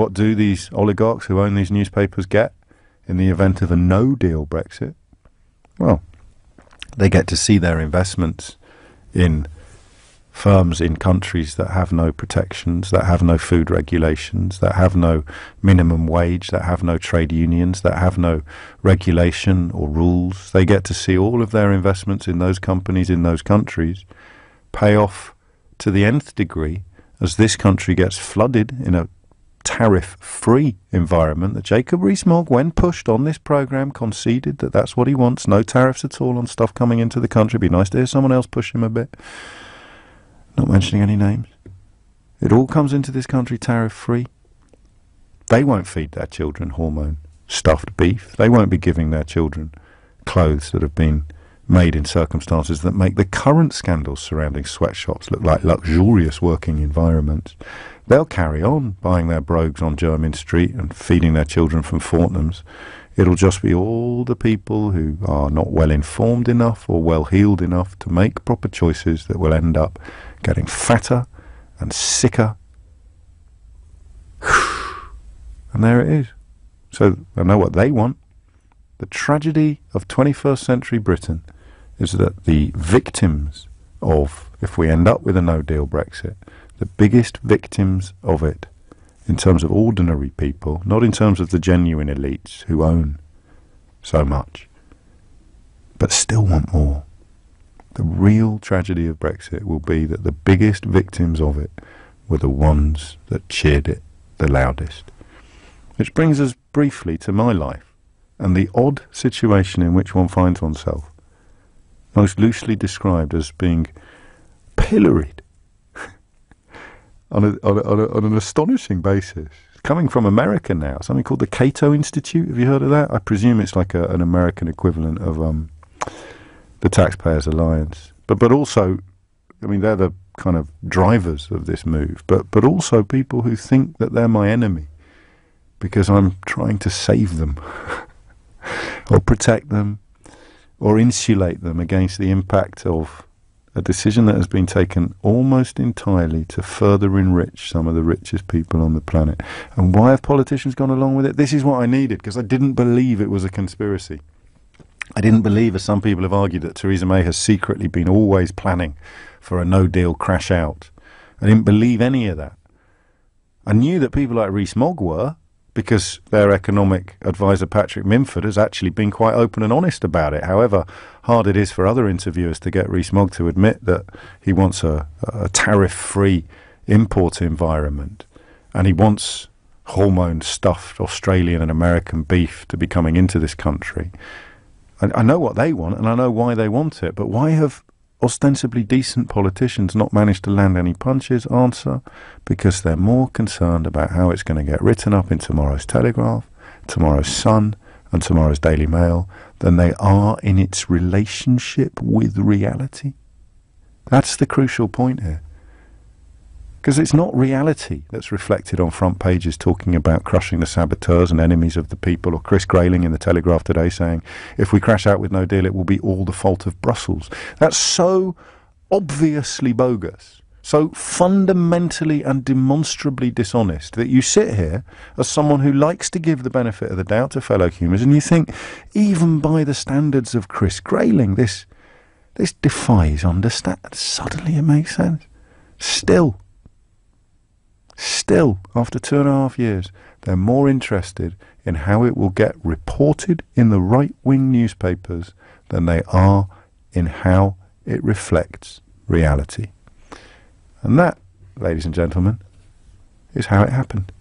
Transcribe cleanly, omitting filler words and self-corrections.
What do these oligarchs who own these newspapers get in the event of a no-deal Brexit? Well, they get to see their investments in firms in countries that have no protections, that have no food regulations, that have no minimum wage, that have no trade unions, that have no regulation or rules. They get to see all of their investments in those companies in those countries pay off to the nth degree as this country gets flooded in a tariff-free environment that Jacob Rees-Mogg, when pushed on this programme, conceded that that's what he wants. No tariffs at all on stuff coming into the country. It'd be nice to hear someone else push him a bit. Not mentioning any names. It all comes into this country tariff-free. They won't feed their children hormone-stuffed beef. They won't be giving their children clothes that have been made in circumstances that make the current scandals surrounding sweatshops look like luxurious working environments. They'll carry on buying their brogues on Jermyn Street and feeding their children from Fortnum's. It'll just be all the people who are not well informed enough or well heeled enough to make proper choices that will end up getting fatter and sicker. And there it is. So I know what they want. The tragedy of 21st century Britain is that the victims of, if we end up with a no-deal Brexit, the biggest victims of it, in terms of ordinary people, not in terms of the genuine elites who own so much, but still want more. The real tragedy of Brexit will be that the biggest victims of it were the ones that cheered it the loudest. Which brings us briefly to my life and the odd situation in which one finds oneself, most loosely described as being pilloried on an astonishing basis. Coming from America now, something called the Cato Institute. Have you heard of that? I presume it's like an American equivalent of the Taxpayers Alliance. But also, I mean, they're the kind of drivers of this move. But also people who think that they're my enemy because I'm trying to save them or protect them or insulate them against the impact of a decision that has been taken almost entirely to further enrich some of the richest people on the planet. And why have politicians gone along with it? This is what I needed, because I didn't believe it was a conspiracy. I didn't believe, as some people have argued, that Theresa May has secretly been always planning for a no-deal crash out. I didn't believe any of that. I knew that people like Rees-Mogg were, because their economic advisor Patrick Minford has actually been quite open and honest about it. However hard it is for other interviewers to get Rees-Mogg to admit that he wants a tariff-free import environment and he wants hormone-stuffed Australian and American beef to be coming into this country. I know what they want and I know why they want it, but why have ostensibly decent politicians not managed to land any punches? Answer: because they're more concerned about how it's going to get written up in tomorrow's Telegraph, tomorrow's Sun and tomorrow's Daily Mail than they are in its relationship with reality. That's the crucial point here. Because it's not reality that's reflected on front pages talking about crushing the saboteurs and enemies of the people, or Chris Grayling in the Telegraph today saying, if we crash out with no deal, it will be all the fault of Brussels. That's so obviously bogus, so fundamentally and demonstrably dishonest, that you sit here as someone who likes to give the benefit of the doubt to fellow humans, and you think, even by the standards of Chris Grayling, this defies understanding. Suddenly it makes sense. Still, after 2.5 years, they're more interested in how it will get reported in the right-wing newspapers than they are in how it reflects reality. And that, ladies and gentlemen, is how it happened.